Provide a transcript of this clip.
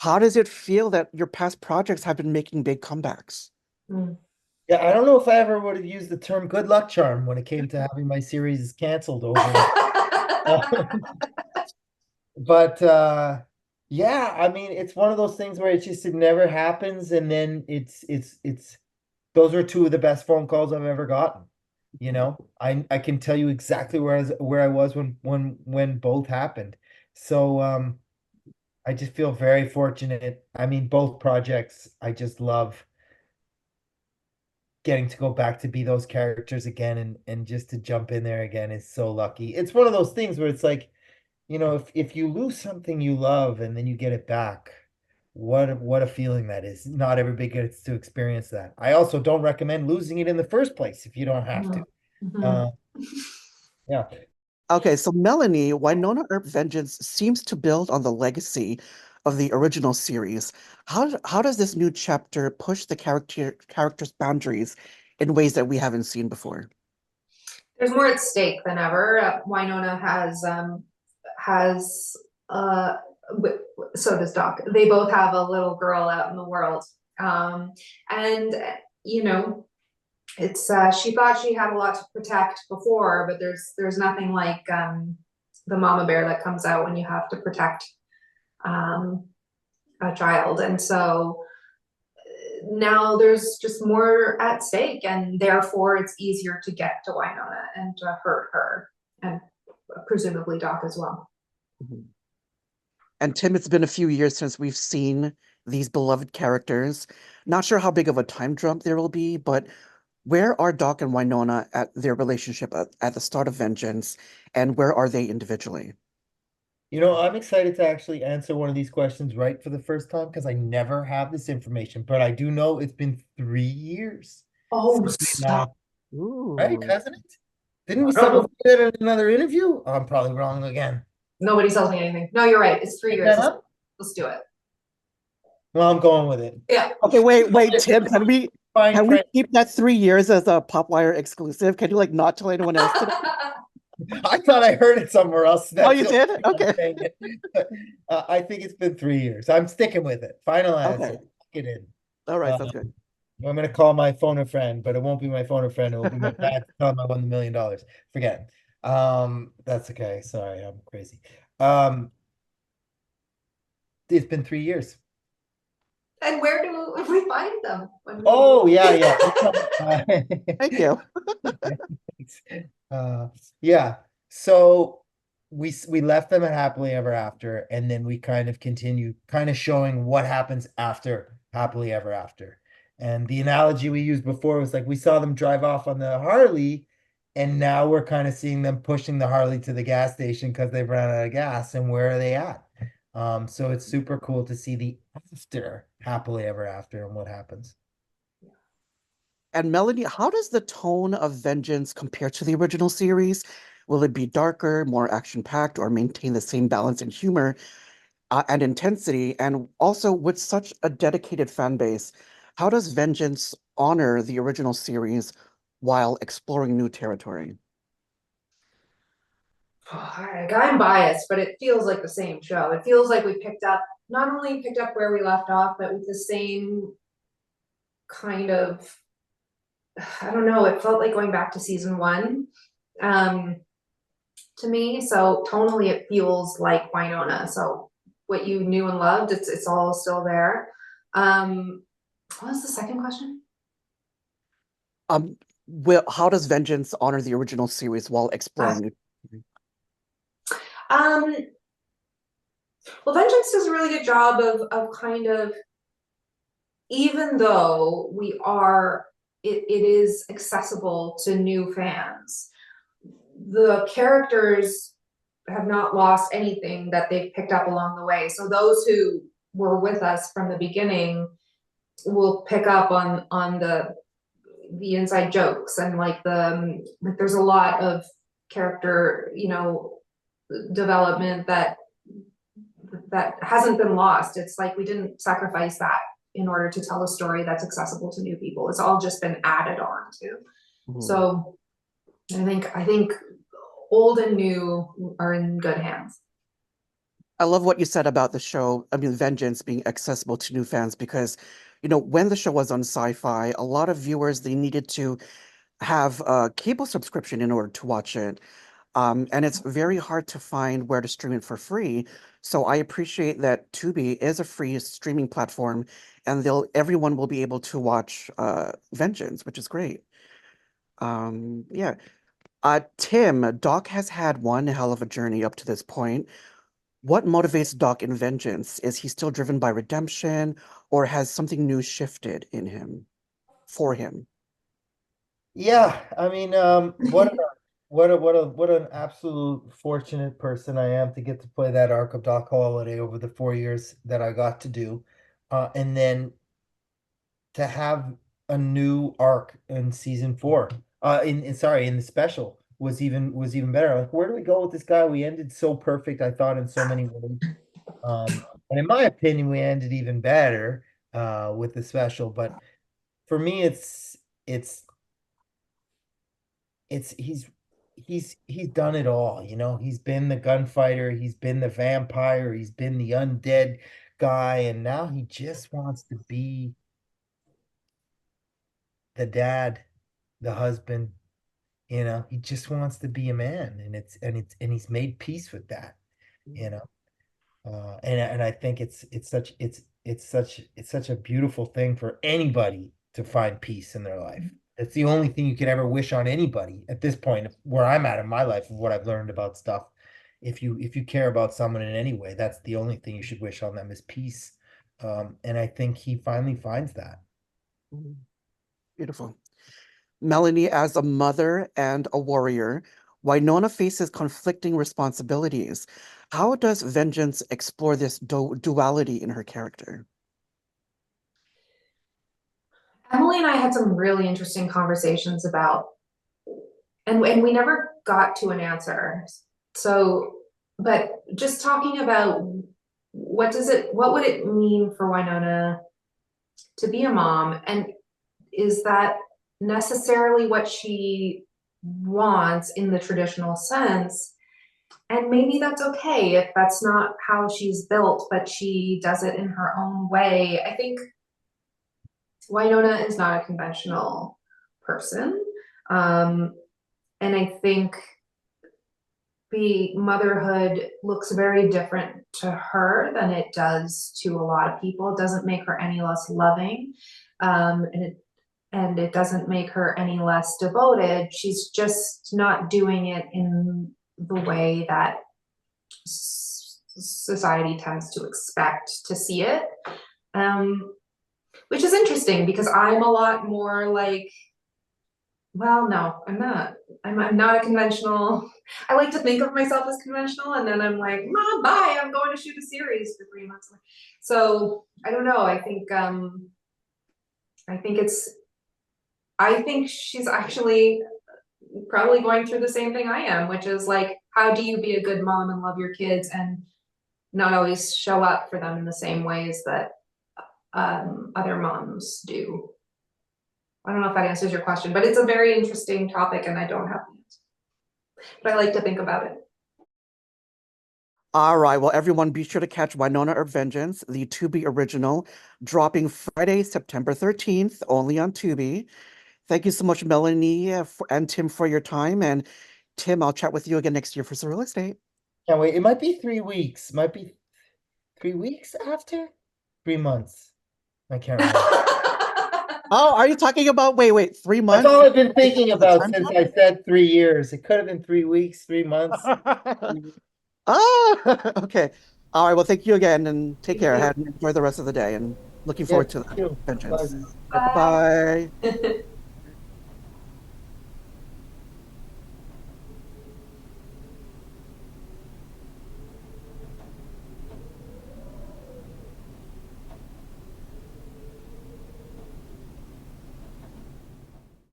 How does it feel that your past projects have been making big comebacks? Mm. Yeah, I don't know if I ever would have used the term good luck charm when it came to having my series canceled over. But yeah, I mean, it's one of those things where it never happens, and then it's those are two of the best phone calls I've ever gotten. You know, I can tell you exactly where I was when both happened. So I just feel very fortunate. I mean, both projects I just love getting to go back to be those characters again, and just to jump in there again is so lucky. It's one of those things where it's like, if you lose something you love and then you get it back, what a feeling that is. Not everybody gets to experience that. I also don't recommend losing it in the first place if you don't have to. Mhm. Uh, yeah. Okay, so Melanie, Wynonna Earp Vengeance seems to build on the legacy of the original series. How does this new chapter push the characters' boundaries in ways that we haven't seen before? There's more at stake than ever. Wynonna has wi- so does Doc. They both have a little girl out in the world, and you know, it's she thought she had a lot to protect before, but there's nothing like the mama bear that comes out when you have to protect um, a child, and so now there's just more at stake, and therefore it's easier to get to Wynonna and to hurt her, and presumably Doc as well. Mhm. And Tim, it's been a few years since we've seen these beloved characters. Not sure how big of a time jump there will be, but where are Doc and Wynonna at their relationship at the start of Vengeance, and where are they individually? I'm excited to actually answer one of these questions right for the first time because I never have this information, but I do know it's been 3 years Oh, since we last, stop. right? Ooh. Hasn't it? Didn't we No, someone say that in another interview? I'm probably wrong again. nobody tells me anything. No, you're right. It's 3 years. That up? Let's do it. Well, I'm going with it. Yeah. Okay, wait, Tim, Fine can we print. keep that 3 years as a PopWire exclusive? Can you like not tell anyone else today? I thought I heard it somewhere else. Oh, That's you the only did? reason I'm Okay. saying it. I think it's been 3 years. I'm sticking with it. Final answer. Okay. Lock it in. All right, Uh, sounds good. I'm gonna call my phone a friend, but it won't be my phone a friend. It will be my dad to tell him I won $1 million. Forget it. That's okay. Sorry, I'm crazy. Um, it's been 3 years. And where do we find them? Oh yeah, yeah. Thank you. Uh, yeah. So we left them at Happily Ever After, and then we kind of continue, kind of showing what happens after Happily Ever After. And the analogy we used before was like we saw them drive off on the Harley, and now we're kind of seeing them pushing the Harley to the gas station because they've run out of gas, and where are they at? So it's super cool to see the after Happily Ever After and what happens. And Melanie, how does the tone of Vengeance compare to the original series? Will it be darker, more action-packed, or maintain the same balance and humor and intensity? And also, with such a dedicated fan base, how does Vengeance honor the original series while exploring new territory? I'm biased, but it feels like the same show. It feels like we not only picked up where we left off, but with the same kind of, I don't know, it felt like going back to season one um, to me. So tonally, it feels like Wynonna. So what you knew and loved, it's all still there. What was the second question? How does Vengeance honor the original series while Uh, exploring new? um, well, Vengeance does a really good job of kind of, even though it is accessible to new fans, the characters have not lost anything that they've picked up along the way. So those who were with us from the beginning will pick up on the inside jokes, and like there's a lot of character, development that hasn't been lost. It's like we didn't sacrifice that in order to tell a story that's accessible to new people. It's all just been added on to. Mhm. So I think old and new are in good hands. I love what you said about the show, I mean, Vengeance being accessible to new fans because, when the show was on Sci-Fi, a lot of viewers, they needed to have a cable subscription in order to watch it. And it's very hard to find where to stream it for free. So I appreciate that Tubi is a free streaming platform and everyone will be able to watch Vengeance, which is great. Yeah. Tim, Doc has had one hell of a journey up to this point. What motivates Doc in Vengeance? Is he still driven by redemption, or has something new shifted in him, for him? Yeah, I mean, what an absolute fortunate person I am to get to play that arc of Doc Holliday over the 4 years that I got to do, and then to have a new arc in season 4. In the special was even better. Like, where do we go with this guy? We ended so perfect, I thought, in so many ways. And in my opinion, we ended even better with the special. But for me, it's it's he's done it all, you know. He's been the gunfighter, he's been the vampire, he's been the undead guy, and now he just wants to be the dad, the husband, you know. He just wants to be a man, and he's made peace with that, you know. And I think it's such a beautiful thing for anybody to find peace in their life. It's the only thing you could ever wish on anybody at this point, where I'm at in my life, of what I've learned about stuff. If you care about someone in any way, that's the only thing you should wish on them, is peace. And I think he finally finds that. Mhm. Beautiful. Melanie, as a mother and a warrior, Wynonna faces conflicting responsibilities. How does Vengeance explore this duality in her character? Emily and I had some really interesting conversations about, and we never got to an answer. So, but just talking about what would it mean for Wynonna to be a mom, and is that necessarily what she wants in the traditional sense? And maybe that's okay if that's not how she's built, but she does it in her own way. I think Wynonna is not a conventional person. Um, and I think the motherhood looks very different to her than it does to a lot of people. It doesn't make her any less loving. And it doesn't make her any less devoted. She's just not doing it in the way that society tends to expect to see it. Which is interesting because I'm a lot more like, well, no, I'm not. I'm not a conventional. I like to think of myself as conventional, and then I'm like, Mom, bye. I'm going to shoot a series for 3 months. So I don't know. I think it's. I think she's actually probably going through the same thing I am, which is like, how do you be a good mom and love your kids and not always show up for them in the same ways that other moms do? I don't know if that answers your question, but it's a very interesting topic and I don't have the answer. But I like to think about it. All right, well, everyone, be sure to catch Wynonna Earp Vengeance, the Tubi original, dropping Friday, September 13th, only on Tubi. Thank you so much, Melanie, and Tim, for your time. And Tim, I'll chat with you again next year for some real estate. Can't wait. It might be 3 weeks. Might be 3 weeks after 3 months. I can't remember. Oh, are you talking about, wait, 3 months? That's all I've been thinking Is the about time since slot? I said 3 years. It could have been 3 weeks, 3 months. Oh, okay. All right, well, thank you again and take Thank care. you. Enjoy the rest of the day and looking Yeah, forward to the thank you. Vengeance. Bye. Bye-bye. Bye.